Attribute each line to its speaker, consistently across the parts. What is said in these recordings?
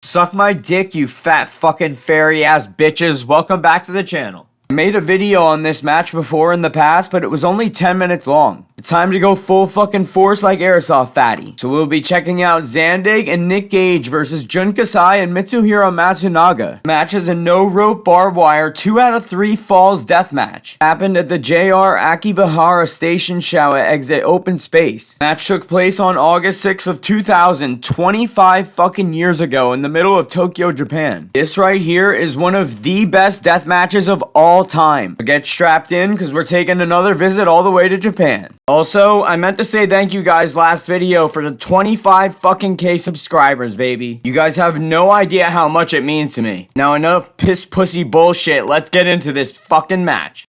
Speaker 1: Suck my dick, you fat fucking fairy ass bitches. Welcome back to the channel. I made a video on this match before in the past, but it was only 10 minutes long. It's time to go full fucking force like Airsoft Fatty. So we'll be checking out Zandig and Gage versus Kasai and Mitsuhiro Matsunaga. Match is a no rope barbed wire 2 out of 3 falls deathmatch. Happened at the JR Akibahara Station Showa exit open space. Match took place on August 6th of 2000, 25 fucking years ago in the middle of Tokyo, Japan. This right here is one of the best death matches of all time. So get strapped in because we're taking another visit all the way to Japan. Also, I meant to say thank you guys last video for the 25 fucking K subscribers, baby. You guys have no idea how much it means to me. Now enough piss pussy bullshit, let's get into this fucking match.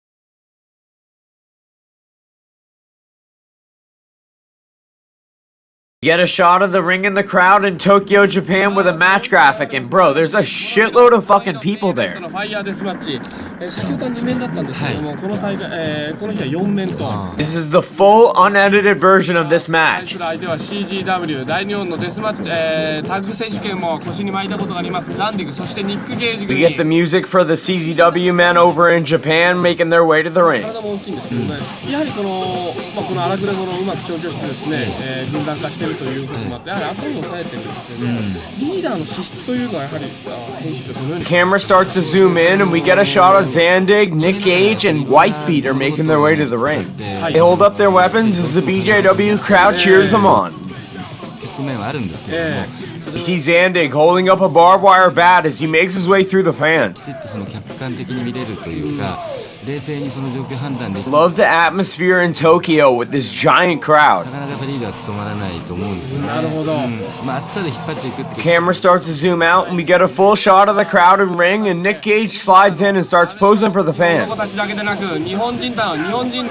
Speaker 1: Get a shot of the ring in the crowd in Tokyo, Japan with a match graphic, and bro, there's a shitload of fucking people there. This is the full unedited version of this match. We get the music for the CZW men over in Japan making their way to the ring. The camera starts to zoom in and we get a shot of Zandig, Gage, and Wifebeater making their way to the ring. They hold up their weapons as the BJW crowd cheers them on. We see Zandig holding up a barbed wire bat as he makes his way through the fans. Love the atmosphere in Tokyo with this giant crowd. The camera starts to zoom out and we get a full shot of the crowded ring and Gage slides in and starts posing for the fans.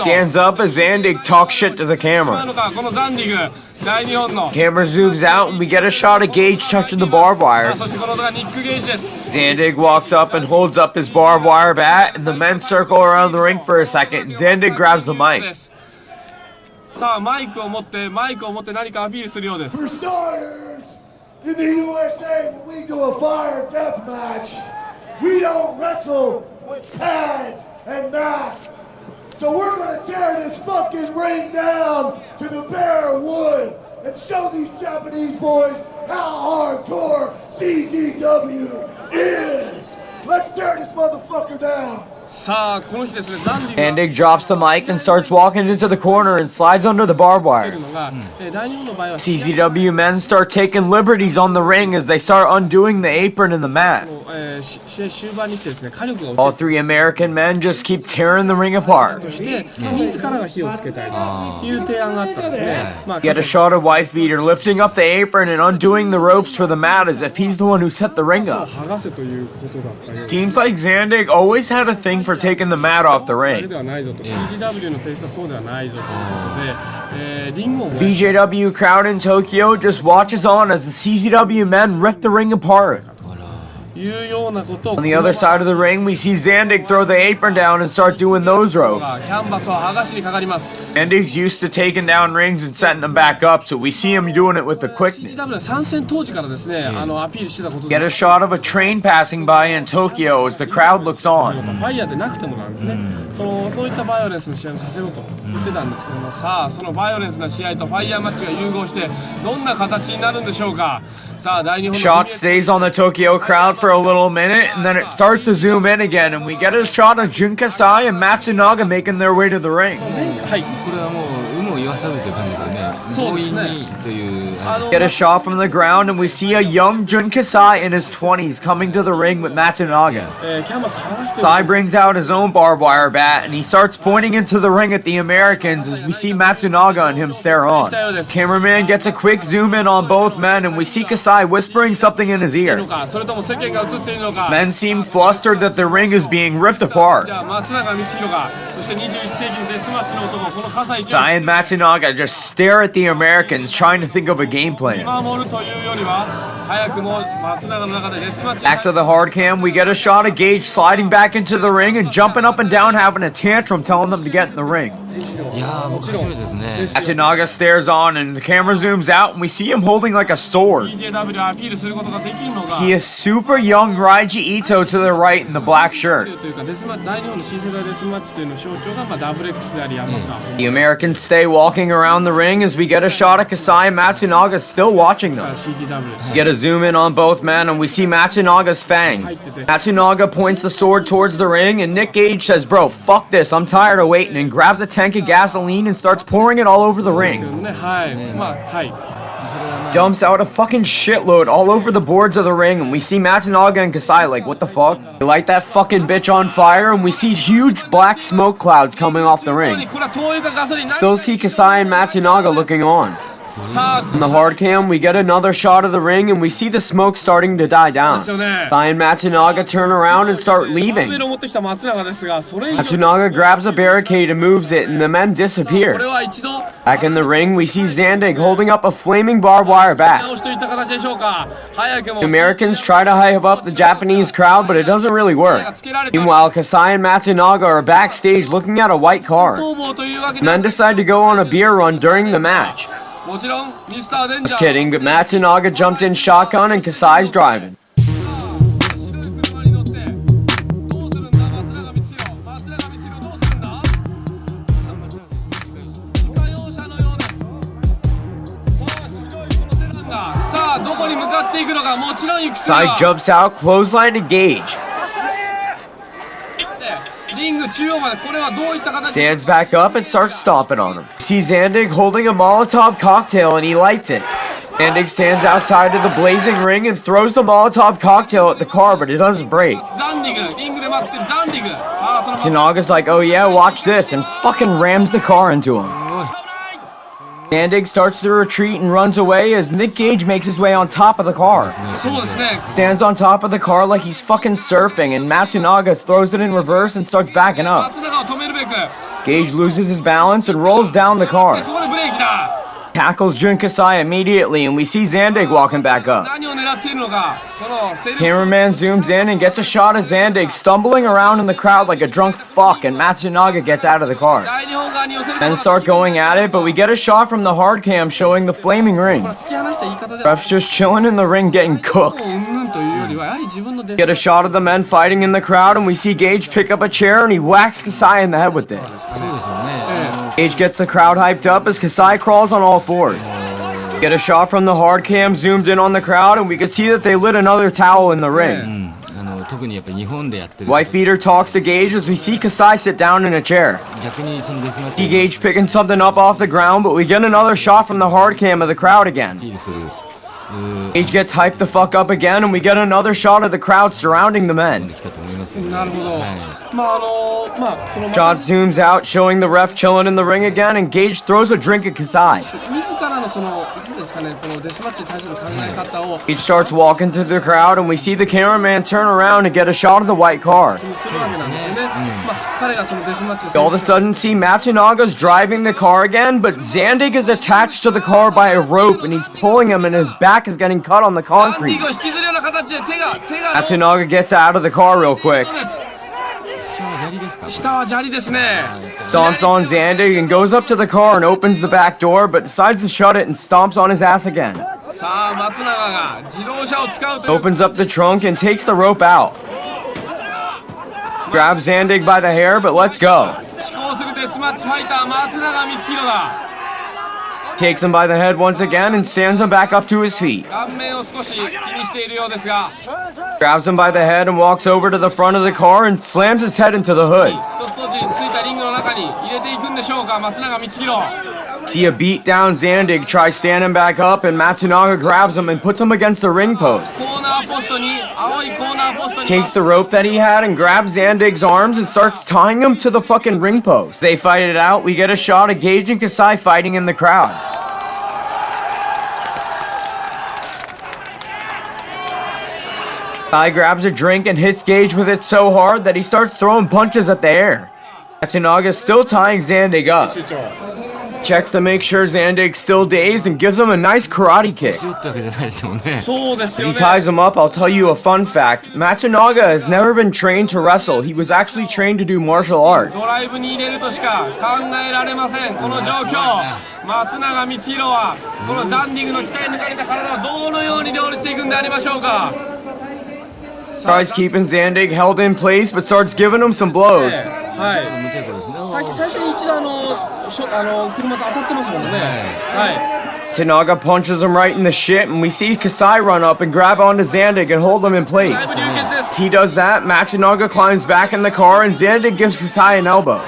Speaker 1: Stands up as Zandig talks shit to the camera. Camera zooms out and we get a shot of Gage touching the barbed wire. Zandig walks up and holds up his barbed wire bat and the men circle around the ring for a second. Zandig grabs the mic.
Speaker 2: For starters, in the USA, when we do a fire death match, we don't wrestle with pads and masks. So we're gonna tear this fucking ring down to the bare wood and show these Japanese boys how hardcore CZW is. Let's tear this motherfucker down.
Speaker 1: Zandig drops the mic and starts walking into the corner and slides under the barbed wire. CZW men start taking liberties on the ring as they start undoing the apron and the mat. All 3 American men just keep tearing the ring apart. Get a shot of Wifebeater lifting up the apron and undoing the ropes for the mat as if he's the one who set the ring up. Seems like Zandig always had a thing for taking the mat off the ring. BJW crowd in Tokyo just watches on as the CZW men rip the ring apart. On the other side of the ring, we see Zandig throw the apron down and start doing those ropes. Zandig's used to taking down rings and setting them back up, so we see him doing it with the quickness. Get a shot of a train passing by in Tokyo as the crowd looks on. Shot stays on the Tokyo crowd for a little minute, and then it starts to zoom in again, and we get a shot of Kasai and Matsunaga making their way to the ring. Get a shot from the ground, and we see a young Kasai in his 20s coming to the ring with Matsunaga. Kasai brings out his own barbed wire bat, and he starts pointing into the ring at the Americans as we see Matsunaga and him stare on. Cameraman gets a quick zoom in on both men, and we see Kasai whispering something in his ear. Men seem flustered that the ring is being ripped apart. Kasai and Matsunaga just stare at the Americans trying to think of a game plan. Back to the hard cam, we get a shot of Gage sliding back into the ring and jumping up and down, having a tantrum, telling them to get in the ring. Matsunaga stares on and the camera zooms out and we see him holding like a sword. See a super young Raiji Ito to the right in the black shirt. The Americans stay walking around the ring as we get a shot of Kasai and Matsunaga still watching them. Get a zoom in on both men and we see Matsunaga's fangs. Matsunaga points the sword towards the ring and Nick Gage says, "Bro, fuck this, I'm tired of waiting," and grabs a tank of gasoline and starts pouring it all over the ring. Dumps out a fucking shitload all over the boards of the ring and we see Matsunaga and Kasai like, what the fuck? They light that fucking bitch on fire and we see huge black smoke clouds coming off the ring. Still see Kasai and Matsunaga looking on. In the hard cam, we get another shot of the ring and we see the smoke starting to die down. Kasai and Matsunaga turn around and start leaving. Matsunaga grabs a barricade and moves it and the men disappear. Back in the ring, we see Zandig holding up a flaming barbed wire bat. The Americans try to hype up the Japanese crowd, but it doesn't really work. Meanwhile, Kasai and Matsunaga are backstage looking at a white car. The men decide to go on a beer run during the match. Just kidding, but Matsunaga jumped in shotgun and Kasai's driving. Kasai jumps out, clothesline to Gage. Stands back up and starts stomping on him. Sees Zandig holding a Molotov cocktail and he lights it. Zandig stands outside of the blazing ring and throws the Molotov cocktail at the car, but it doesn't break. Matsunaga's like, "Oh yeah, watch this," and fucking rams the car into him. Zandig starts to retreat and runs away as Nick Gage makes his way on top of the car. Stands on top of the car like he's fucking surfing and Matsunaga throws it in reverse and starts backing up. Gage loses his balance and rolls down the car. Tackles Jun Kasai immediately and we see Zandig walking back up. Cameraman zooms in and gets a shot of Zandig stumbling around in the crowd like a drunk fuck and Matsunaga gets out of the car. Then start going at it, but we get a shot from the hard cam showing the flaming ring. Ref's just chilling in the ring getting cooked. Get a shot of the men fighting in the crowd and we see Gage pick up a chair and he whacks Kasai in the head with it. Gage gets the crowd hyped up as Kasai crawls on all fours. Get a shot from the hard cam zoomed in on the crowd and we can see that they lit another towel in the ring. Wife beater talks to Gage as we see Kasai sit down in a chair. See Gage picking something up off the ground, but we get another shot from the hard cam of the crowd again. Gage gets hyped the fuck up again and we get another shot of the crowd surrounding the men. Shot zooms out showing the ref chilling in the ring again and Gage throws a drink at Kasai. Gage starts walking through the crowd and we see the cameraman turn around and get a shot of the white car. All of a sudden see Matsunaga's driving the car again, but Zandig is attached to the car by a rope and he's pulling him and his back is getting cut on the concrete. Matsunaga gets out of the car real quick. Stomps on Zandig and goes up to the car and opens the back door, but decides to shut it and stomps on his ass again. Opens up the trunk and takes the rope out. Grabs Zandig by the hair, but lets go. Takes him by the head once again and stands him back up to his feet. Grabs him by the head and walks over to the front of the car and slams his head into the hood. See a beat down Zandig try standing back up and Matsunaga grabs him and puts him against the ring post. Takes the rope that he had and grabs Zandig's arms and starts tying him to the fucking ring post. They fight it out. We get a shot of Gage and Kasai fighting in the crowd. Kasai grabs a drink and hits Gage with it so hard that he starts throwing punches at the air. Matsunaga is still tying Zandig up. Checks to make sure Zandig's still dazed and gives him a nice karate kick.
Speaker 3: 強ってわけじゃないですもんね。
Speaker 4: そうです
Speaker 1: As
Speaker 4: よ
Speaker 1: he
Speaker 4: ね。
Speaker 1: ties him up, I'll tell you a fun fact. Matsunaga has never been trained to wrestle. He was actually trained to do martial arts.
Speaker 4: ドライブに入れるとしか考えられません。この状況。松永光弘はこのザンディングの鍛え抜かれた体をどのように料理していくんでありましょうか。
Speaker 1: Tries keeping Zandig held in place, but starts giving him some blows.
Speaker 4: はい。
Speaker 3: 無抵抗ですね。
Speaker 4: 最初に一度車と当たってますもんね。はい。
Speaker 1: Tanaga punches him right in the shit, and we see Kasai run up and grab onto Zandig and hold him in place.
Speaker 4: だいぶ流血です。
Speaker 1: As he does that, Matsunaga climbs back in the car, and Zandig gives Kasai an elbow.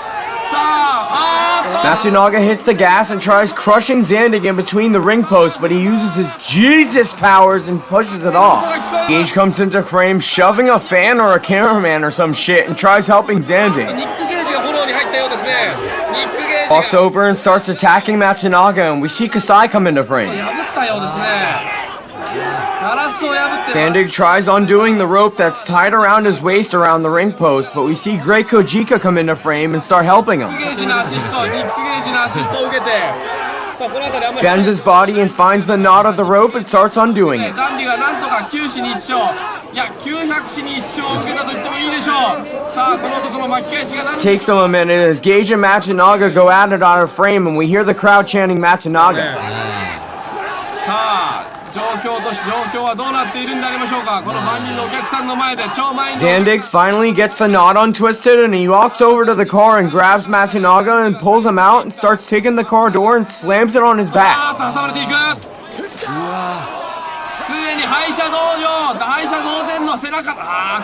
Speaker 4: さあ、
Speaker 1: Matsunaga hits the gas and tries crushing Zandig in between the ring posts, but he uses his Jesus powers and pushes it off. Gage comes into frame, shoving a fan or a cameraman or some shit, and tries helping Zandig.
Speaker 4: ニック・ゲージがフォローに入ったようですね。ニック・ゲージ
Speaker 1: Walks over and starts attacking Matsunaga, and we see Kasai come into frame.
Speaker 4: 破ったようですね。ガラスを破って。
Speaker 1: Zandig tries undoing the rope that's tied around his waist around the ring post, but we see Great Kojika come into frame and start helping him.
Speaker 4: ニック・ゲージのアシスト、ニック・ゲージのアシストを受けて、さあこの辺りあんまり
Speaker 1: Bends his body and finds the knot of the rope and starts undoing it.
Speaker 4: ザンディがなんとか9死に1勝、いや900死に1勝を受けたと言ってもいいでしょう。さあこの男の巻き返しが何
Speaker 1: Takes him a minute as Gage and Matsunaga go at it out of frame, and we hear the crowd chanting Matsunaga.
Speaker 4: さあ状況はどうなっているんでありましょうか。この万人のお客さんの前で超満員の
Speaker 1: Zandig finally gets the knot untwisted, and he walks over to the car and grabs Matsunaga and pulls him out and starts taking the car door and slams it on his back.
Speaker 4: あーっと挟まれていく。すでに敗者同然の背中、こ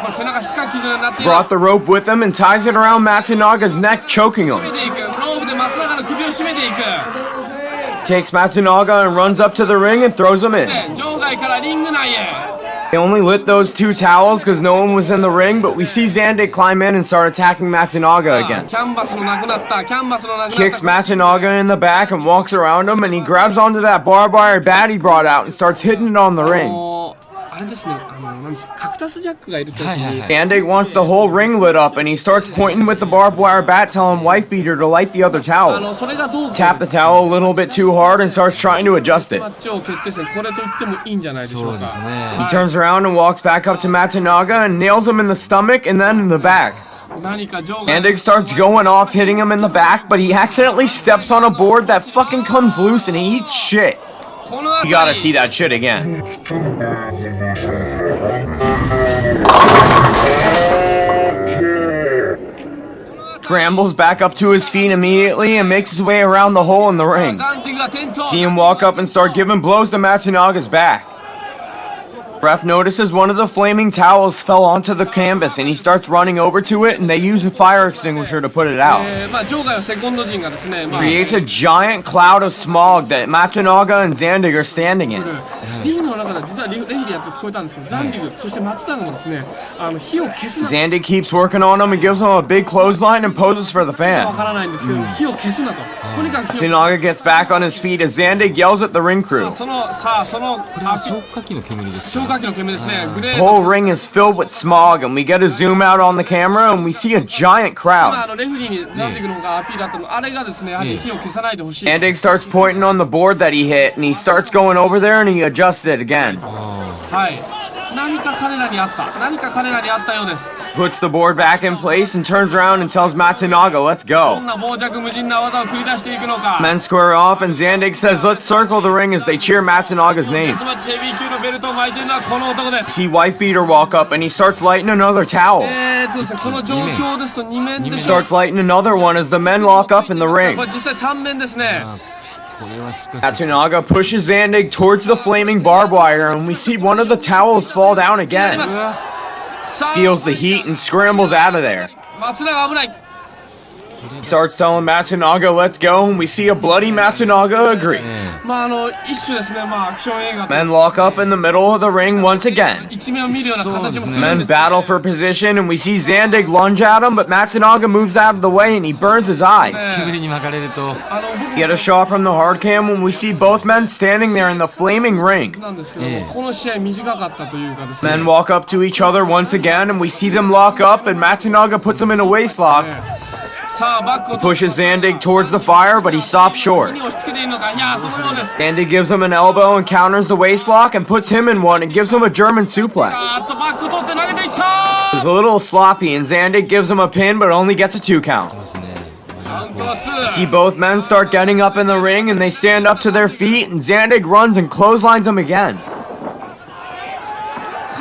Speaker 4: れ背中引っかき傷になっている。
Speaker 1: Brought the rope with him and ties it around Matsunaga's neck, choking
Speaker 4: 締
Speaker 1: him.
Speaker 4: めていく。ロープで松永の首を絞めていく。
Speaker 1: Takes Matsunaga and runs up to the ring and throws him in.
Speaker 4: 場外からリング内へ。
Speaker 1: They only lit those two towels because no one was in the ring, but we see Zandig climb in and start attacking Matsunaga again.
Speaker 4: キャンバスのなくなった。
Speaker 1: Kicks Matsunaga in the back and walks around him, and he grabs onto that barbed wire bat he brought out and starts hitting it on the ring.
Speaker 4: あれですね、なんですカクタスジャックがいるときに、
Speaker 1: Zandig wants the whole ring lit up, and he starts pointing with the barbed wire bat, telling Wife Beater to light the other towels.
Speaker 4: それがどう
Speaker 1: Tap the towel a little bit too hard and starts trying to adjust it.
Speaker 4: マッチを決定戦、これと言ってもいいんじゃないでしょうか。
Speaker 1: He turns around and walks back up to Matsunaga and nails him in the stomach and then in the back.
Speaker 4: 何か場外
Speaker 1: Zandig starts going off, hitting him in the back, but he accidentally steps on a board that fucking comes loose and he eats shit.
Speaker 4: この辺
Speaker 1: You
Speaker 4: り
Speaker 1: gotta see that shit again. Scrambles back up to his feet immediately and makes his way around the hole in the ring.
Speaker 4: ザンディが転倒。
Speaker 1: See him walk up and start giving blows to Matsunaga's back. Ref notices one of the flaming towels fell onto the canvas and he starts running over to it, and they use a fire extinguisher to put it out.
Speaker 4: まあ場外はセコンド陣がですね、まあ
Speaker 1: Creates a giant cloud of smog that Matsunaga and Zandig are standing in.
Speaker 4: リングの中では実はレフェリーやって聞こえたんですけど、ザンディグそして松永がですね、火を消すな
Speaker 1: Zandig keeps working on him and gives him a big clothesline and poses for the
Speaker 4: わ
Speaker 1: fans.
Speaker 4: からないんですけど、火を消すなと。とにかく火を
Speaker 1: Matsunaga gets back on his feet as Zandig yells at the ring crew.
Speaker 4: その
Speaker 3: 消火器の煙です。
Speaker 4: 消火器の煙ですね。グレ
Speaker 1: The
Speaker 4: ー
Speaker 1: whole ring is filled with smog, and we get a zoom out on the camera and we see a giant
Speaker 4: 今
Speaker 1: crowd.
Speaker 4: レフェリーにザンディグの方がアピールあったの、あれがですね、やはり火を消さないでほしい。
Speaker 1: Zandig starts pointing on the board that he hit, and he starts going over there and he adjusts it again.
Speaker 4: はい。何か彼らにあったようです。
Speaker 1: Puts the board back in place and turns around and tells Matsunaga, let's
Speaker 4: ど
Speaker 1: go.
Speaker 4: んな傍若無人な技を繰り出していくのか。
Speaker 1: Men square off and Zandig says, let's circle the ring as they cheer Matsunaga's
Speaker 4: デ
Speaker 1: name.
Speaker 4: スマッチヘビー級のベルトを巻いているのはこの男です。
Speaker 1: See Wife Beater walk up and he starts lighting another towel.
Speaker 4: ですね、この状況ですと2面でしょう。
Speaker 1: Starts lighting another one as the men lock up in the
Speaker 4: こ
Speaker 1: ring.
Speaker 4: れ実際3面ですね。
Speaker 3: これはしかし
Speaker 1: Matsunaga pushes Zandig towards the flaming barbed wire and we see one of the towels fall down
Speaker 4: やり
Speaker 1: again.
Speaker 4: ます。さあ
Speaker 1: Feels the heat and scrambles out of there.
Speaker 4: 松永危ない。
Speaker 1: He starts telling Matsunaga, let's go, and we see a bloody Matsunaga agree.
Speaker 4: まあ一種ですね、まあアクション映画と
Speaker 1: Men lock up in the middle of the ring once again.
Speaker 4: 一面を見るような形もするん
Speaker 1: Men
Speaker 4: です。
Speaker 1: battle for position, and we see Zandig lunge at him, but Matsunaga moves out of the way and he burns his eyes.
Speaker 3: 煙に巻かれると
Speaker 1: We get a shot from the hard cam when we see both men standing there in the flaming ring.
Speaker 4: なんですけども、この試合短かったというかですね。
Speaker 1: Men walk up to each other once again, and we see them lock up, and Matsunaga puts him in a waist lock.
Speaker 4: さあバックを
Speaker 1: Pushes Zandig towards the fire, but he stops short.
Speaker 4: に押し付けているのか。いやそのようです。
Speaker 1: Zandig gives him an elbow and counters the waist lock and puts him in one and gives him a German suplex.
Speaker 4: バック取って投げていった。
Speaker 1: It's a little sloppy and Zandig gives him a pin but only gets a 2 count.
Speaker 4: カウントは2。
Speaker 1: See both men start getting up in the ring and they stand up to their feet and Zandig runs and clotheslines him again.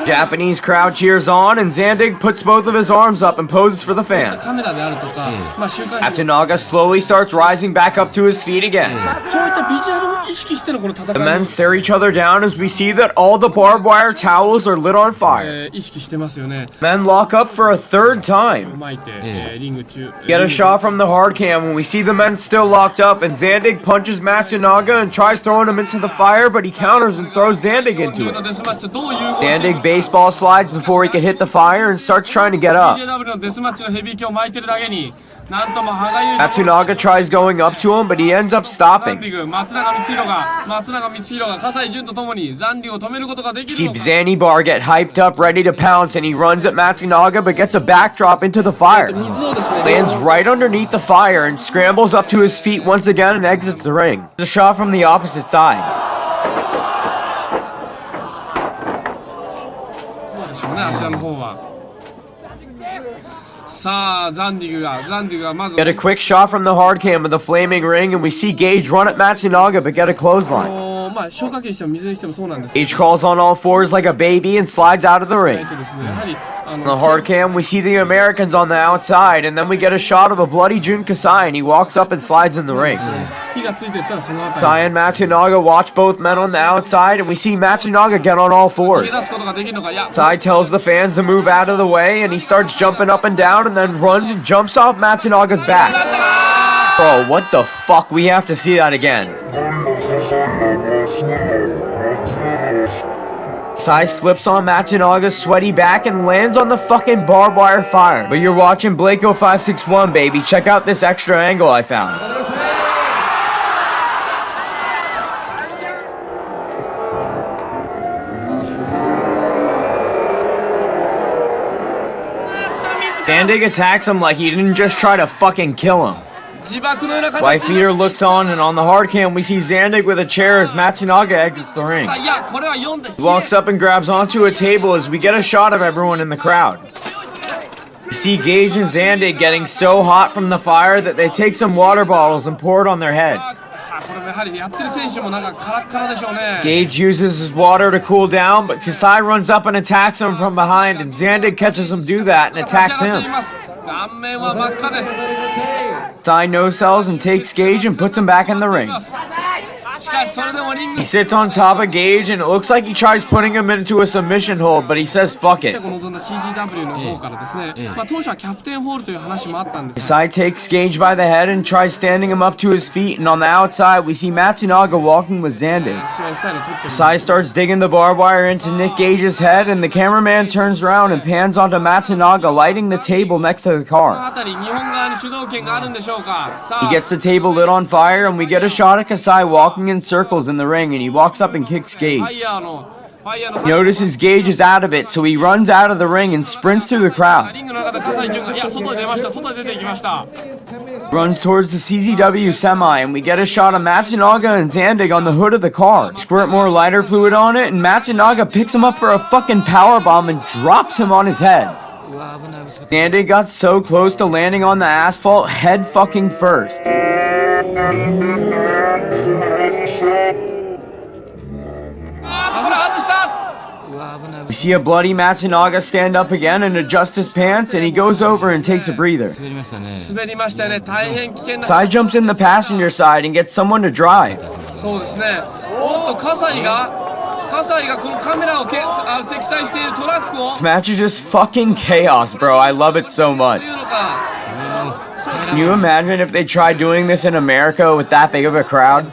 Speaker 1: Japanese crowd cheers on and Zandig puts both of his arms up and poses for the fans.
Speaker 4: カメラであるとか、まあ週刊誌
Speaker 1: Matsunaga slowly starts rising back up to his feet again.
Speaker 4: そういったビジュアルを意識してのこの戦
Speaker 1: The
Speaker 4: い
Speaker 1: men stare each other down as we see that all the barbed wire towels are lit on fire.
Speaker 4: 意識してますよね。
Speaker 1: Men lock up for a third time.
Speaker 4: 巻いて、リング中
Speaker 1: Get a shot from the hard cam when we see the men still locked up and Zandig punches Matsunaga and tries throwing him into the fire, but he counters and throws Zandig into
Speaker 4: の
Speaker 1: it.
Speaker 4: デスマッチとどう融合してい
Speaker 1: Zandig baseball slides before he can hit the fire and starts trying to get up.
Speaker 4: JW のデスマッチのヘビー級を巻いてるだけになんとも歯がゆい
Speaker 1: Matsunaga tries going up to him, but he ends up
Speaker 4: ザン
Speaker 1: stopping.
Speaker 4: ディグ松永光弘が葛西潤とともにザンディグを止めることができ
Speaker 1: See
Speaker 4: るのか
Speaker 1: Zanny Bar get hyped up, ready to pounce, and he runs at Matsunaga, but gets a backdrop into the fire.
Speaker 4: 水をですね
Speaker 1: Lands right underneath the fire and scrambles up to his feet once again and exits the ring. A shot from the opposite side.
Speaker 4: そうでしょうねあちらの方はさあザンディグがまず
Speaker 1: Get a quick shot from the hard cam of the flaming ring, and we see Gage run at Matsunaga, but get a clothesline.
Speaker 4: まあ消火器にしても水にしてもそうなんですけ
Speaker 1: Gage crawls on all fours like a baby and slides out of the
Speaker 4: ど
Speaker 1: ring.
Speaker 4: ですねやはり
Speaker 1: On the hard cam, we see the Americans on the outside, and then we get a shot of a bloody Jun Kasai, and he walks up and slides in the ring.
Speaker 4: 火がついていったらそのあたり
Speaker 1: Kasai and Matsunaga watch both men on the outside, and we see Matsunaga get on all
Speaker 4: 逃
Speaker 1: fours.
Speaker 4: げ出すことができるのかいや
Speaker 1: Kasai tells the fans to move out of the way, and he starts jumping up and down, and then runs and jumps off Matsunaga's back. Bro, what the fuck? We have to see that again. Kasai slips on Matsunaga's sweaty back and lands on the fucking barbed wire fire. But you're watching Blako 561, baby. Check out this extra angle I found. Zandig attacks him like he didn't just try to fucking kill him.
Speaker 4: 自爆のような
Speaker 1: Wife
Speaker 4: 形に
Speaker 1: beater looks on, and on the hard cam, we see Zandig with a chair as Matsunaga exits the ring.
Speaker 4: いやこれは4で
Speaker 1: He walks up and grabs onto a table as we get a shot of everyone in the crowd. We see Gage and Zandig getting so hot from the fire that they take some water bottles and pour it on their heads.
Speaker 4: さあこれもやはりやってる選手もなんかカラッカラでしょうね
Speaker 1: Gage uses his water to cool down, but Kasai runs up and attacks him from behind, and Zandig catches him do that and
Speaker 4: 立ち上
Speaker 1: attacks
Speaker 4: がってい
Speaker 1: him.
Speaker 4: ます顔面は真っ赤です
Speaker 1: Kasai no-sells and takes Gage and puts him back in the ring.
Speaker 4: しかしそれでもリング
Speaker 1: He sits on top of Gage, and it looks like he tries putting him into a submission hold, but he says fuck
Speaker 4: チェ
Speaker 1: it.
Speaker 4: コ望んだ CGW の方からですね、まあ、当初はキャプテンホールという話もあったんですが
Speaker 1: Kasai takes Gage by the head and tries standing him up to his feet, and on the outside we see Matsunaga walking with Zandig.
Speaker 4: 試合スタイルを取ってる
Speaker 1: Kasai starts digging the barbed wire into Nick Gage's head, and the cameraman turns around and pans onto Matsunaga lighting the table next to the
Speaker 4: この
Speaker 1: car.
Speaker 4: 辺り日本側に主導権があるんでしょうかさ
Speaker 1: He
Speaker 4: あ
Speaker 1: gets the table lit on fire, and we get a shot of Kasai walking in circles in the ring, and he walks up and kicks
Speaker 4: フ
Speaker 1: Gage.
Speaker 4: ァイヤーの
Speaker 1: He notices Gage is out of it, so he runs out of the ring and sprints through the crowd.
Speaker 4: リングの中で葛西潤がいや外に出ました外に出ていきました
Speaker 1: Runs towards the CZW semi, and we get a shot of Matsunaga and Zandig on the hood of the car. Squirt more lighter fluid on it, and Matsunaga picks him up for a fucking powerbomb and drops him on his head. Zandig got so close to landing on the asphalt head fucking first.
Speaker 4: これ外した
Speaker 1: We see a bloody Matsunaga stand up again and adjust his pants, and he goes over and takes a breather.
Speaker 3: 滑りましたね
Speaker 4: 滑りましたよね大変危険な
Speaker 1: Side jumps in the passenger side and gets someone to drive.
Speaker 4: そうですねおっと葛西がこのカメラを積載しているトラックを
Speaker 1: This match is just fucking chaos, bro. I love it so much.
Speaker 4: というのか
Speaker 1: Can you imagine if they tried doing this in America with that big of a crowd?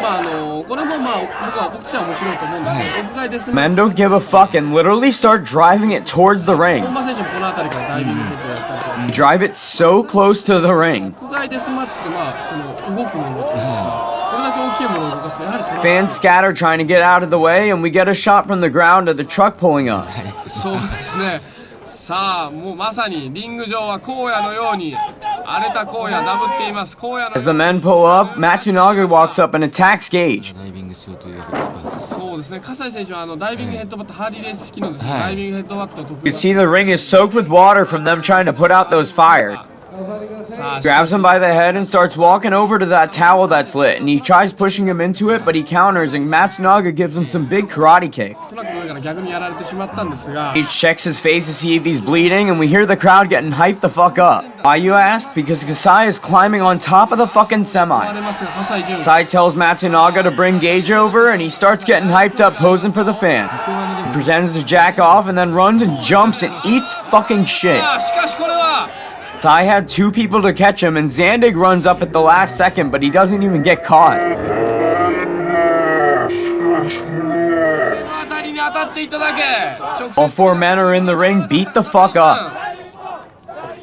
Speaker 4: まあこれもまあ僕としては面白いと思うんですけど屋外ですね
Speaker 1: Men don't give a fuck and literally start driving it towards the ring.
Speaker 4: 本間選手もこの辺りからダイビングヘッドをやったりとか
Speaker 1: You drive it so close to the ring.
Speaker 4: 屋外デスマッチでまあその動くものというかこれだけ大きいものを動かすとやはりトラック
Speaker 1: Fans scatter trying to get out of the way, and we get a shot from the ground of the truck pulling up.
Speaker 4: そうですねさあもうまさにリング上は荒野のように荒れた荒野ダブっています。荒野
Speaker 1: As the men pull up, Matsunaga walks up and attacks Gage.
Speaker 3: ダイビングしようというわけですか。
Speaker 4: そうですね。葛西選手はダイビングヘッドバット、ハーリーレース式のですね、
Speaker 3: はい
Speaker 4: ダイビングヘッドバットを得
Speaker 1: You
Speaker 4: 意
Speaker 1: can see the ring is soaked with water from them trying to put out those fires.
Speaker 4: さあ
Speaker 1: Grabs him by the head and starts walking over to that towel that's lit, and he tries pushing him into it, but he counters, and Matsunaga gives him some big karate kicks.
Speaker 4: おそらく上から逆にやられてしまったんですが、
Speaker 1: He checks his face to see if he's bleeding, and we hear the crowd getting hyped the fuck up. Why, you ask? Because Kasai is climbing on top of the fucking
Speaker 4: 割
Speaker 1: semi.
Speaker 4: れますが葛西潤
Speaker 1: Kasai tells Matsunaga to bring Gage over, and he starts getting hyped up posing for the fan. He pretends to jack off and then runs and jumps and eats fucking shit.
Speaker 4: さあしかしこれは
Speaker 1: Kasai had two people to catch him, and Zandig runs up at the last second, but he doesn't even get caught.
Speaker 4: 目の当たりに当たっていただけ直
Speaker 1: All
Speaker 4: 接
Speaker 1: four men are in the ring, beat the fuck up.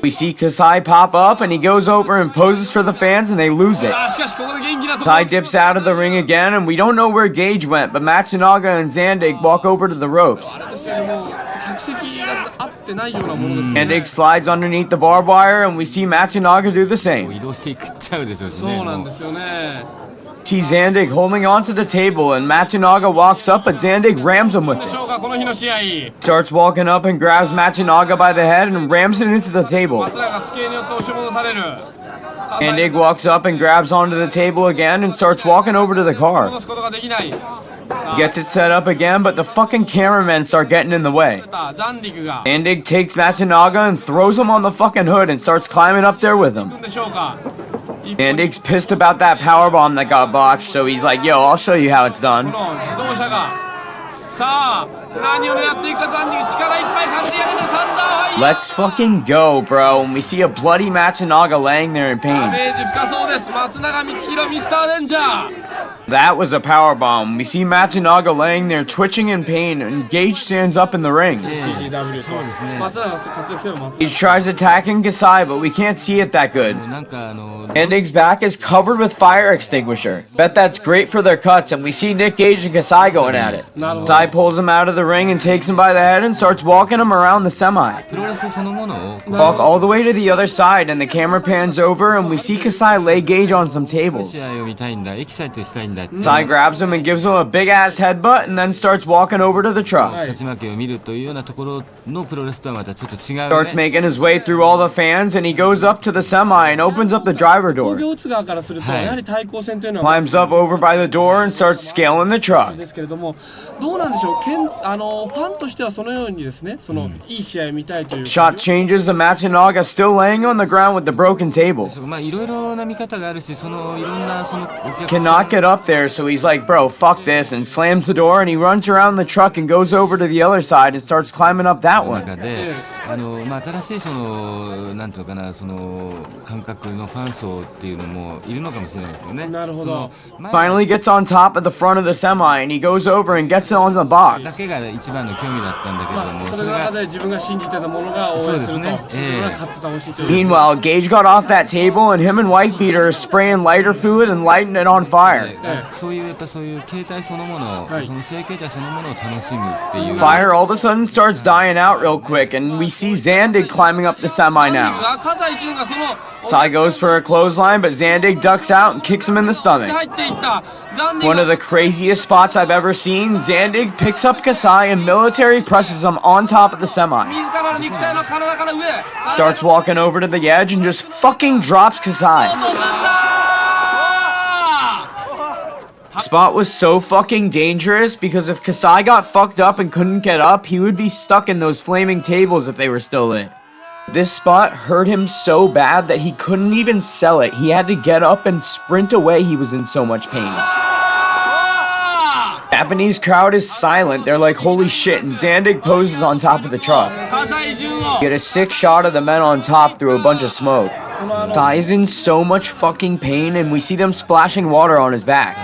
Speaker 1: We see Kasai pop up, and he goes over and poses for the fans, and they lose it.
Speaker 4: あしかしここで元気なところ
Speaker 1: Kasai dips out of the ring again, and we don't know where Gage went, but Matsunaga and Zandig walk over to the ropes.
Speaker 4: あれですよね、もう客席が合ってないようなものですよ
Speaker 1: Zandig
Speaker 4: ね。
Speaker 1: slides underneath the barbed wire, and we see Matsunaga do the same.
Speaker 3: 移動していくっちゃうでしょうし
Speaker 4: そ
Speaker 3: ね。
Speaker 4: うなんですよね。
Speaker 1: See Zandig holding onto the table, and Matsunaga walks up, but Zandig rams him with
Speaker 4: で
Speaker 1: it.
Speaker 4: しょうかこの日の試合。
Speaker 1: Starts walking up and grabs Matsunaga by the head and rams it into the table.
Speaker 4: 松永地形によって押し戻される。
Speaker 1: Zandig walks up and grabs onto the table again and starts walking over to the car.
Speaker 4: 戻すことができない。さ
Speaker 1: He gets it set up again, but the fucking cameramen start getting in the way.
Speaker 4: あ、ザンディグが
Speaker 1: Zandig takes Matsunaga and throws him on the fucking hood and starts climbing up there with
Speaker 4: 行
Speaker 1: him.
Speaker 4: くんでしょうか。一方
Speaker 1: Zandig's pissed about that powerbomb that got botched, so he's like, yo, I'll show you how it's
Speaker 4: こ
Speaker 1: done.
Speaker 4: の自動車がさあ何を狙っていくかザンディグ力いっぱい感じ上げてサンダーファイヤー
Speaker 1: Let's fucking go, bro. And we see a bloody Matsunaga laying there in
Speaker 4: ダ
Speaker 1: pain.
Speaker 4: メージ深そうです。松永光弘ミスターデンジャー
Speaker 1: That was a powerbomb. We see Matsunaga laying there twitching in pain, and Gage stands up in the ring.
Speaker 4: CGW と
Speaker 3: そうですね。
Speaker 4: 松永が活躍してる松
Speaker 1: He
Speaker 4: 永
Speaker 1: tries attacking Kasai, but we can't see it that good.
Speaker 3: なんか
Speaker 1: Zandig's back is covered with fire extinguisher. Bet that's great for their cuts, and we see Nick Gage and Kasai going at it. Kasai pulls him out of the ring and takes him by the head and starts walking him around the semi.
Speaker 3: プロレスそのものを
Speaker 1: Walk all the way to the other side, and the camera pans over, and we see Kasai lay Gage on some tables.
Speaker 3: 試合を見たいんだ、エキサイトしたいんだ。
Speaker 1: Kasai grabs him and gives him a big ass headbutt, and then starts walking over to the truck.
Speaker 3: 勝ち負けを見るというようなところのプロレスとはまたちょっと違う
Speaker 1: Starts
Speaker 3: ね。
Speaker 1: making his way through all the fans, and he goes up to the semi and opens up the driver
Speaker 4: 工
Speaker 1: door.
Speaker 4: 業打つ側からすると
Speaker 3: はい
Speaker 4: やはり対抗戦というのは
Speaker 1: Climbs up over by the door and starts scaling the truck.
Speaker 4: ですけれどもどうなんでしょうファンとしてはそのようにですねそのいい試合を見たいという
Speaker 1: Shot changes to Matsunaga still laying on the ground with the broken table.
Speaker 3: まあいろいろな見方があるし、そのいろんなそのお客
Speaker 1: Cannot get up there, so he's like, bro, fuck this, and slams the door, and he runs around the truck and goes over to the other side and starts climbing up that
Speaker 3: の
Speaker 1: one.
Speaker 3: 中で、まあ新しいそのなんていうのかな、その感覚のファン層っていうのもいるのかもしれないですよね。
Speaker 4: なるほど。
Speaker 3: その前
Speaker 1: Finally gets on top of the front of the semi, and he goes over and gets it on the
Speaker 3: だ
Speaker 1: box.
Speaker 3: けが一番の興味だったんだけれども、
Speaker 4: それの中で自分が信じてたものが応援すると
Speaker 3: そうですね
Speaker 4: それが勝ってほしいという
Speaker 1: Meanwhile, Gage got off that table, and him and Wife Beater are spraying lighter fluid and lighting it on fire.
Speaker 3: そういうやっぱそういう形態そのもの、
Speaker 4: はい
Speaker 3: その試合形態そのものを楽しむっていう。
Speaker 1: Fire all of a sudden starts dying out real quick, and we see Zandig climbing up the semi now.
Speaker 4: 葛西潤がその
Speaker 1: Sai goes for a clothesline, but Zandig ducks out and kicks him in the stomach.
Speaker 4: 入っていったザンディ
Speaker 1: One
Speaker 4: グ
Speaker 1: of the craziest spots I've ever seen, Zandig picks up Kasai and military presses him on top of the semi.
Speaker 4: 自らの肉体の体から上
Speaker 1: Starts walking over to the edge and just fucking drops
Speaker 4: 落と
Speaker 1: Kasai.
Speaker 4: すんだ
Speaker 1: Spot was so fucking dangerous because if Kasai got fucked up and couldn't get up, he would be stuck in those flaming tables if they were still lit. This spot hurt him so bad that he couldn't even sell it. He had to get up and sprint away. He was in so much pain. Japanese crowd is silent. They're like, holy shit, and Zandig poses on top of the truck.
Speaker 4: 葛西潤を
Speaker 1: Get a sick shot of the men on top through a bunch of smoke. Sai is in so much fucking pain, and we see them splashing water on his back.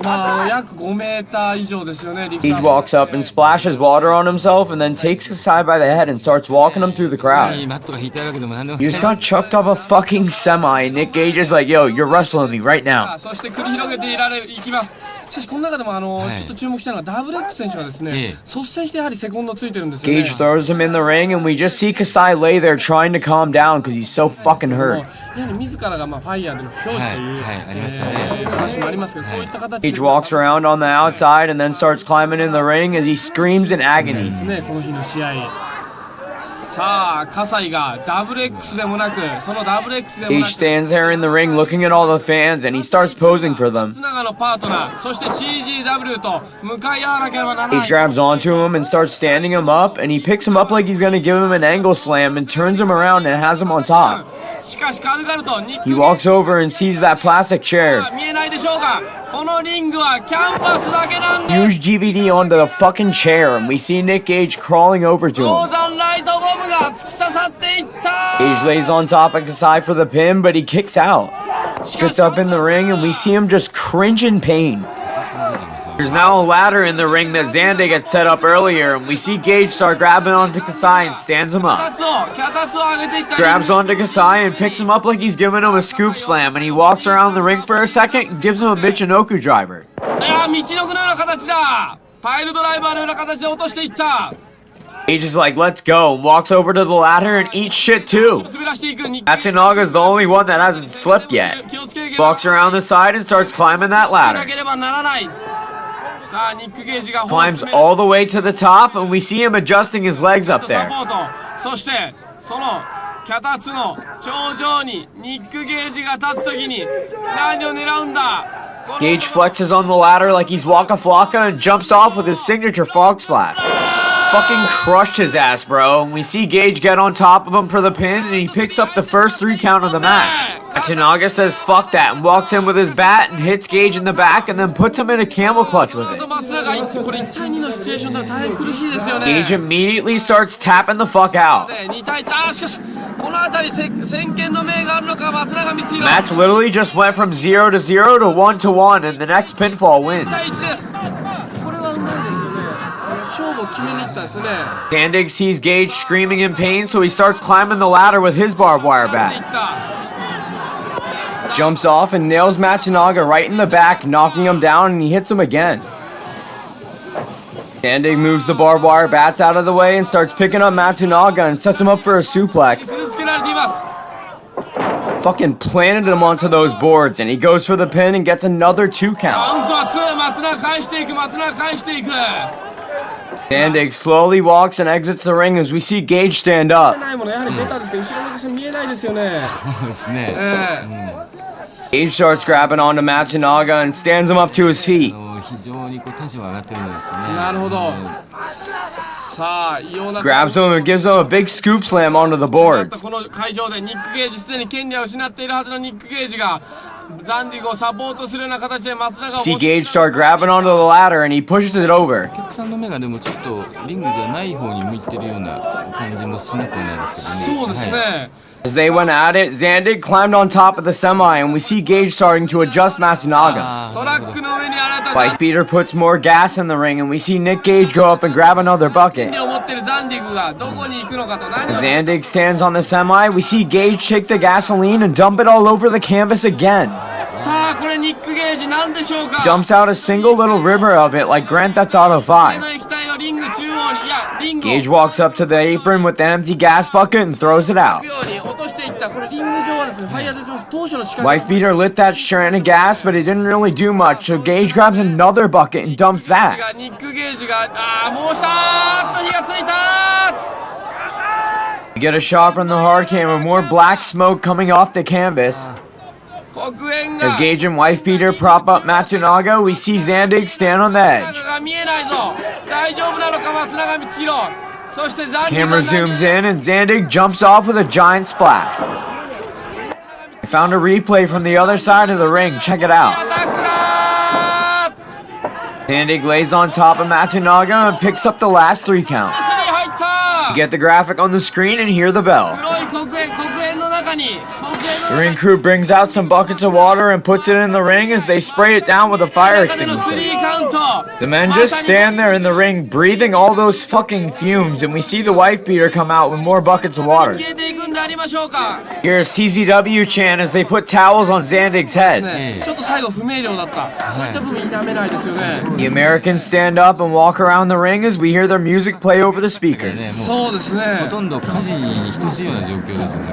Speaker 4: まあ約5メーター以上ですよねリフ
Speaker 1: He
Speaker 4: ター
Speaker 1: walks up and splashes water on himself and then takes Kasai by the head and starts walking him through the
Speaker 3: 下
Speaker 1: crowd.
Speaker 3: にマットが引いてあるわけでも何でも
Speaker 1: He just got chucked off a fucking semi, and Nick Gage is like, yo, you're wrestling me right now.
Speaker 4: そして繰り広げていきますしかしこの中でも
Speaker 3: はい
Speaker 4: ちょっと注目したのがダブル X 選手がですね、
Speaker 3: ええ
Speaker 4: 率先してやはりセコンドついてるんですよね。
Speaker 1: Gage throws him in the ring, and we just see Kasai lay there trying to calm down because he's so fucking
Speaker 4: や
Speaker 1: hurt.
Speaker 4: はり自らがファイヤーでの不祥事という、
Speaker 3: はいはいありましたね
Speaker 4: 話もありますけど、そういった形で
Speaker 1: Gage walks around on the outside and then starts climbing in the ring as he screams in
Speaker 4: で
Speaker 1: agony.
Speaker 4: すね、この日の試合。さあ、葛西がダブル X でもなく、そのダブル X でも
Speaker 1: Gage
Speaker 4: なく、
Speaker 1: stands there in the ring looking at all the fans, and he starts posing for them.
Speaker 4: 松永のパートナー、そして CGW と向かい合わなければならな
Speaker 1: Gage
Speaker 4: い。
Speaker 1: grabs onto him and starts standing him up, and he picks him up like he's gonna give him an angle slam and turns him around and has him on top.
Speaker 4: しかし軽々とニック
Speaker 1: He walks over and sees that plastic chair.
Speaker 4: 見えないでしょうか。このリングはキャンバスだけなんで
Speaker 1: Huge GVD onto the fucking chair, and we see Nick Gage crawling over to
Speaker 4: 銅
Speaker 1: him.
Speaker 4: 山ライトボムが突き刺さっていった。
Speaker 1: Gage lays on top of Kasai for the pin, but he kicks out. Sits up in the ring, and we see him just cringe in pain. There's now a ladder in the ring that Zandig had set up earlier, and we see Gage start grabbing onto Kasai and stands him up.
Speaker 4: 脚立を上げていった。
Speaker 1: Grabs onto Kasai and picks him up like he's giving him a scoop slam, and he walks around the ring for a second and gives him a Michinoku driver.
Speaker 4: いやー、道のくのような形だ。パイルドライバーのような形で落としていった。
Speaker 1: Gage is like, let's go, and walks over to the ladder and eats shit too.
Speaker 4: 滑らしていく。ニック
Speaker 1: Matsunaga's the only one that hasn't slipped yet.
Speaker 4: 気をつけなければ
Speaker 1: Walks around the side and starts climbing that
Speaker 4: な
Speaker 1: ladder.
Speaker 4: ければならない。さあ、ニック・ゲージが
Speaker 1: Climbs all the way to the top, and we see him adjusting his legs up
Speaker 4: サ
Speaker 1: there.
Speaker 4: ポート。そしてその脚立の頂上にニック・ゲージが立つときに何を狙うんだ。この
Speaker 1: Gage flexes on the ladder like he's Waka Flocka and jumps off with his signature frog splash. Fucking crushed his ass, bro. And we see Gage get on top of him for the pin, and he picks up the first 3 count of the match. Matsunaga says fuck that and walks in with his bat and hits Gage in the back and then puts him in a camel clutch with it.
Speaker 4: 松永これ1対2のシチュエーションでは大変苦しいですよね。
Speaker 1: Gage immediately starts tapping the fuck out.
Speaker 4: 2対1。しかしこの辺り先見の明があるのか松永光弘。
Speaker 1: Match literally just went from 0 to 0 to 1 to 1, and the next pinfall wins.
Speaker 4: 1対1です。これはうまいですよね。勝負を決めに行ったんですね。
Speaker 1: Zandig sees Gage screaming in pain, so he starts climbing the ladder with his barbed wire
Speaker 4: いっ
Speaker 1: bat.
Speaker 4: た。
Speaker 1: Jumps off and nails Matsunaga right in the back, knocking him down, and he hits him again. Zandig moves the barbed wire bats out of the way and starts picking up Matsunaga and sets him up for a suplex.
Speaker 4: 傷つけられています。
Speaker 1: Fucking planted him onto those boards, and he goes for the pin and gets another 2 count.
Speaker 4: カウントは2。松永返していく。松永返していく。
Speaker 1: Zandig slowly walks and exits the ring as we see Gage stand up.
Speaker 4: ないものやはりベターですけど後ろの方見えないですよね。
Speaker 3: そうですね
Speaker 1: Gage starts grabbing onto Matsunaga and stands him up to his feet.
Speaker 3: 非常にこうテンションが上がってるんですかね
Speaker 4: なるほど。さあ、異様な
Speaker 1: Grabs him and gives him a big scoop slam onto the
Speaker 4: こ
Speaker 1: boards.
Speaker 4: の会場でニック・ゲージすでに権利を失っているはずのニック・ゲージがザンディグをサポートするような形で松永を
Speaker 1: See Gage start grabbing onto the ladder and he pushes it over.
Speaker 3: お客さんの目がでもちょっとリングじゃない方に向いてるような感じもしなくはないですけどね
Speaker 4: そうですね、
Speaker 3: はい
Speaker 1: As they went at it, Zandig climbed on top of the semi, and we see Gage starting to adjust Matsunaga.
Speaker 3: あー
Speaker 4: トラックの上にあなた
Speaker 1: Wife Beater puts more gas in the ring, and we see Nick Gage go up and grab another
Speaker 4: 権
Speaker 1: bucket.
Speaker 4: 利を持っているザンディグがどこに行くのかと何を
Speaker 1: As Zandig stands on the semi, we see Gage take the gasoline and dump it all over the canvas again.
Speaker 4: さあこれニック・ゲージなんでしょうか。
Speaker 1: Dumps out a single little river of it like Grand Theft Auto
Speaker 4: こ
Speaker 1: 5.
Speaker 4: の液体をリング中央にいやリングを
Speaker 1: Gage walks up to the apron with the empty gas bucket and throws it out.
Speaker 4: ように落としていった。これリング上はですねファイヤーです。当初の仕掛
Speaker 1: Wife
Speaker 4: け
Speaker 1: Beater lit that strand of gas, but it didn't really do much, so Gage grabs another bucket and dumps that.
Speaker 4: がニック・ゲージがもうしたーっと火がついたー。
Speaker 1: We get a shot from the hard cam with more black smoke coming off the canvas.
Speaker 4: 黒煙が
Speaker 1: As Gage and Wife Beater prop up Matsunaga, we see Zandig stand on the edge.
Speaker 4: 中が見えないぞ。大丈夫なのか松永光弘。そしてザンディ
Speaker 1: Camera zooms in and Zandig jumps off with a giant splash. I found a replay from the other side of the ring. Check it
Speaker 4: ア
Speaker 1: out.
Speaker 4: タックだー。
Speaker 1: Zandig lays on top of Matsunaga and picks up the last 3 count.
Speaker 4: スリー入った
Speaker 1: You get the graphic on the screen and hear the bell.
Speaker 4: 黒い黒煙
Speaker 1: The ring crew brings out some buckets of water and puts it in the ring as they spray it down with a fire extinguisher. The men just stand there in the ring breathing all those fucking fumes, and we see the wife beater come out with more buckets of water. Here's CZW chant as they put towels on Zandig's head. The Americans stand up and walk around the ring as we hear their music play over the speakers.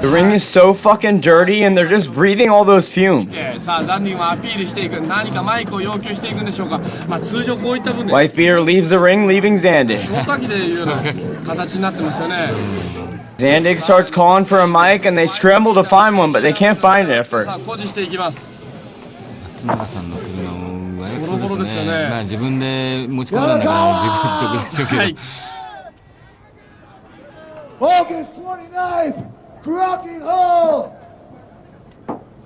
Speaker 1: The ring is so fucking dirty and they're just breathing all those fumes. Wife beater leaves the ring, leaving Zandig. Zandig starts calling for a mic and they scramble to find one, but they can't find it at first.
Speaker 3: 松永さんの車も悪そうですね。まあ自分で持ち込んだんだから自業自得でしょうけど。
Speaker 2: August 29th, Crockett Hall.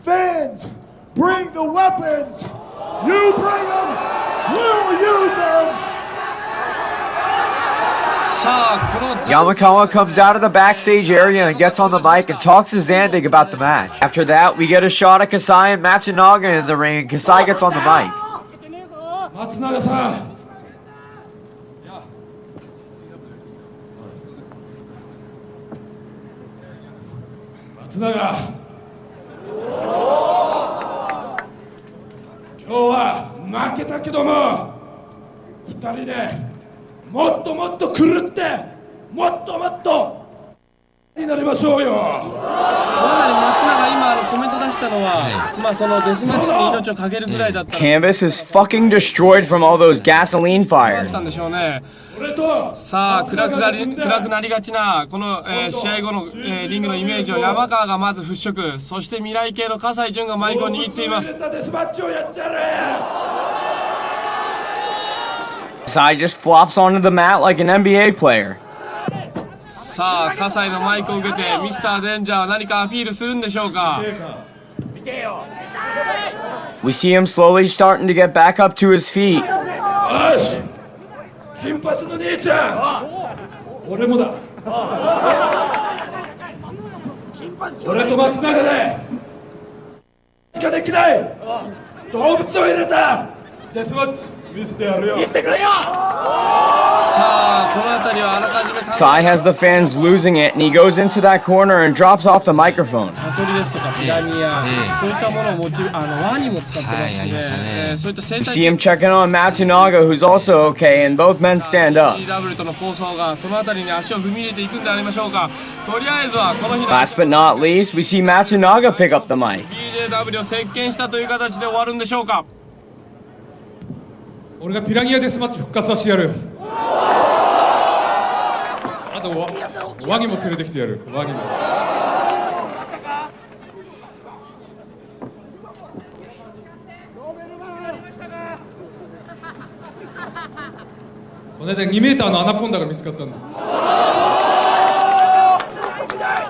Speaker 2: Fans, bring the weapons. You bring them, we'll use them.
Speaker 1: Yamakawa comes out of the backstage area and gets on the mic and talks to Zandig about the match. After that, we get a shot of Kasai and Matsunaga in the ring, and Kasai gets on the mic.
Speaker 2: Matsunaga-san. Matsunaga. 今日は負けたけども、2人でもっともっと狂ってもっともっとになりましょうよ。
Speaker 4: 松永今コメント出したのは、まあそのデスマッチに命をかけるぐらいだったら。
Speaker 1: Canvas is fucking destroyed from all those gasoline fires.
Speaker 4: たんでしょうね。さあ暗くなりがちなこの、試合後の、リングのイメージを山川がまず払拭、そして未来系の葛西潤がマイクを握っています。
Speaker 1: Kasai just flops onto the mat like an NBA player.
Speaker 4: さあ葛西のマイクを受けてミスターデンジャーは何かアピールするんでしょうか。
Speaker 1: We see him slowly starting to get back up to his feet.
Speaker 2: よし、金髪の兄ちゃん、俺もだ。俺と松永でしかできない動物を入れたデスマッチ見せてやるよ。見せてくれよ。
Speaker 4: さあこの辺りはあらかじめ
Speaker 1: Kasai has the fans losing it, and he goes into that corner and drops off the microphone.
Speaker 4: サソリですとかピラニア、そういったものをワニも使ってますしね、そういった生
Speaker 1: You
Speaker 4: 態
Speaker 1: see him checking on Matsunaga, who's also okay, and both men stand up.
Speaker 4: CW との構想がその辺りに足を踏み入れていくんでありましょうか。とりあえずはこの日の
Speaker 1: Last but not least, we see Matsunaga pick up the mic.
Speaker 4: BJW を席巻したという形で終わるんでしょうか。
Speaker 5: 俺がピラニアデスマッチ復活させてやる。あとワニも連れてきてやる。ワニも。この間2メーターのアナコンダが見つかったんだ。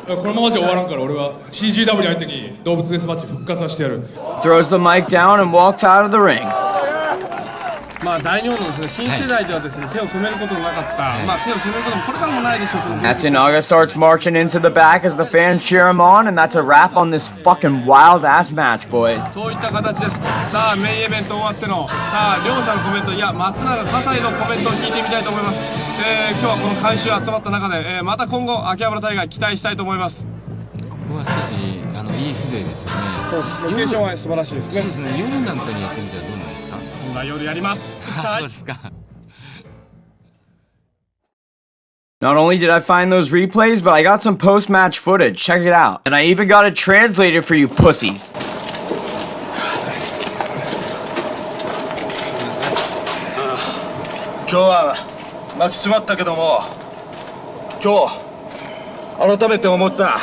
Speaker 5: このままじゃ終わらんから俺は CGW 相手に動物デスマッチ復活させてやる。
Speaker 1: Throws the mic down and walks out of the ring.
Speaker 4: まあ大日本のですね新世代ではですね手を染めることのなかった、まあ手を染めることもこれからもないでしょう。その
Speaker 1: Matsunaga starts marching into the back as the fans cheer him on, and that's a wrap on this fucking wild ass match, boys.
Speaker 4: そういった形です。さあメインイベント終わってのさあ両者のコメント、いや松永葛西のコメントを聞いてみたいと思います。今日はこの監修集まった中で、また今後秋葉原大会期待したいと思います。
Speaker 3: ここはしかしいい風情ですよね。
Speaker 4: そうです。ロケーションは素晴らしいですね。
Speaker 3: そうですね。夜なんかにやってみたらどうなんですか。
Speaker 4: 今度は夜やります。
Speaker 3: そうですか。
Speaker 1: Not only did I find those replays, but I got some post-match footage. Check it out. And I even got it translated for you pussies.
Speaker 2: 今日は負けちまったけども、今日改めて思った。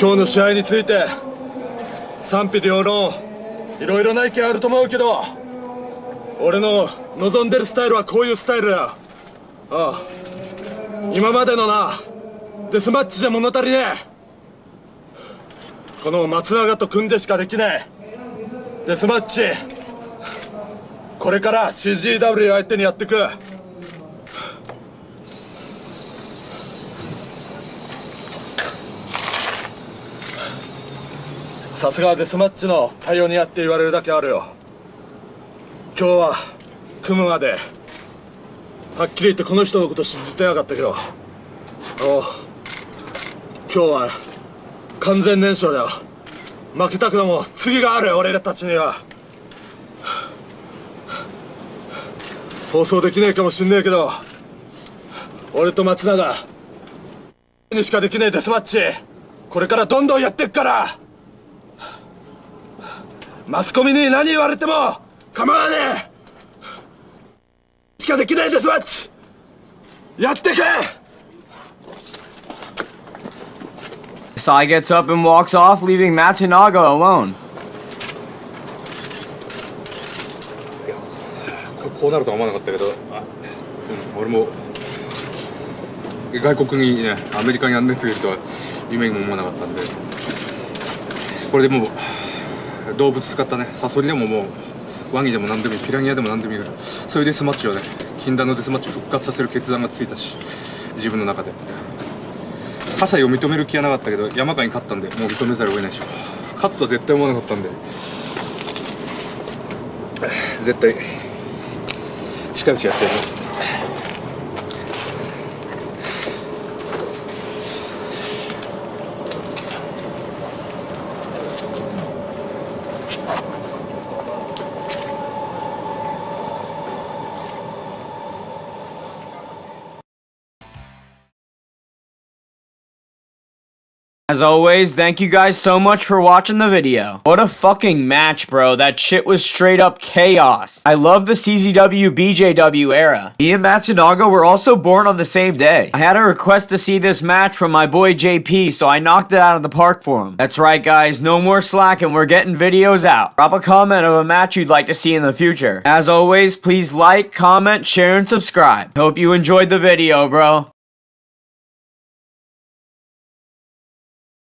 Speaker 2: 今日の試合について賛否両論いろいろな意見あると思うけど、俺の望んでるスタイルはこういうスタイルだよ。ああ、今までのなデスマッチじゃ物足りねえ。この松永と組んでしかできないデスマッチ、これから CGW 相手にやっていく。さすがデスマッチのパイオニアって言われるだけあるよ。今日は組むまではっきり言ってこの人のこと信じてなかったけど、今日は完全燃焼だよ。負けたくのも次があるよ、俺らたちには。放送できねえかもしんねえけど、俺と松永にしかできねえデスマッチこれからどんどんやってっから、マスコミに何言われても構わねえしかできないデスマッチやってけ。
Speaker 1: Kasai gets up and walks off, leaving Matsunaga alone.
Speaker 5: こうなるとは思わなかったけど、俺も外国にね、アメリカにあんなやつがいるとは夢にも思わなかったんで、これでもう動物使ったね、サソリでももうワニでも何でもいい、ピラニアでも何でもいいから、そういうデスマッチをね、禁断のデスマッチを復活させる決断がついたし、自分の中で葛西を認める気はなかったけど、山川に勝ったんでもう認めざるを得ないし、勝つとは絶対思わなかったんで、絶対近いうちやってやります。
Speaker 1: As always, thank you guys so much for watching the video. What a fucking match, bro. That shit was straight up chaos. I love the CZW BJW era. Me and Matsunaga were also born on the same day. I had a request to see this match from my boy JP, so I knocked it out of the park for him. That's right, guys. No more slacking. We're getting videos out. Drop a comment of a match you'd like to see in the future. As always, please like, comment, share, and subscribe. Hope you enjoyed the video, bro.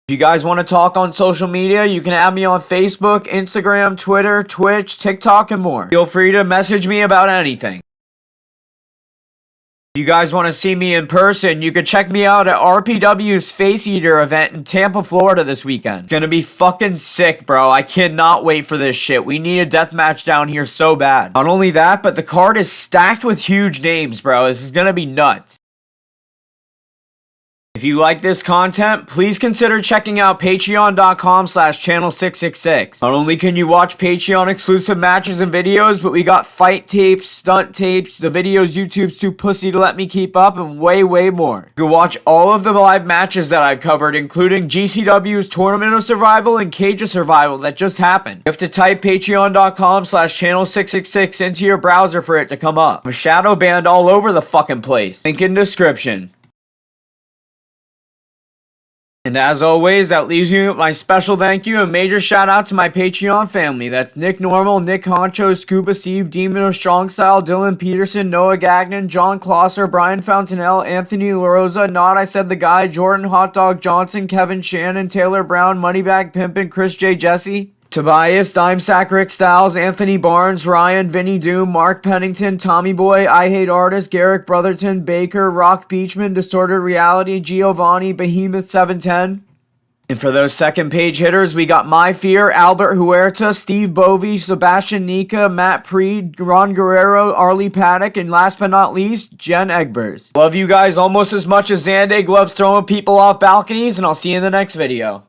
Speaker 1: If you guys want to talk on social media, you can add me on Facebook, Instagram, Twitter, Twitch, TikTok, and more. Feel free to message me about anything. If you guys want to see me in person, you can check me out at RPW's Face Eater event in Tampa, Florida this weekend. It's gonna be fucking sick, bro. I cannot wait for this shit. We need a deathmatch down here so bad. Not only that, but the card is stacked with huge names, bro. This is gonna be nuts. If you like this content, please consider checking out patreon.com/channel666. Not only can you watch Patreon exclusive matches and videos, but we got fight tapes, stunt tapes, the videos YouTube's too pussy to let me keep up, and way more. You can watch all of the live matches that I've covered, including GCW's Tournament of Survival and Cage of Survival that just happened. You have to type patreon.com/channel666 into your browser for it to come up. I'm shadow banned all over the fucking place. Link in description. And as always, that leaves me with my special thank you and major shout out to my Patreon family. That's Nick Normal, Nick Honcho, Scuba Steve, Demon of Strong Style, Dylan Peterson, Noah Gagnon, John Klosser, Brian Fountanelle, Anthony LaRosa, Not I Said the Guy, Jordan Hotdog Johnson, Kevin Shannon, Taylor Brown, Moneybag Pimpin', Chris J. Jesse, Tobias, Dime Sack, Rick Styles, Anthony Barnes, Ryan, Vinny Doom, Mark Pennington, Tommy Boy, I Hate Artist, Garrick Brotherton, Baker, Rock Beachman, Distorted Reality, Giovanni, Behemoth 710. And for those second page hitters, we got My Fear, Albert Huerta, Steve Bovey, Sebastian Nika, Matt Preed, Ron Guerrero, Arlie Paddock, and last but not least, Jen Egbers. Love you guys almost as much as Zandig loves throwing people off balconies, and I'll see you in the next video.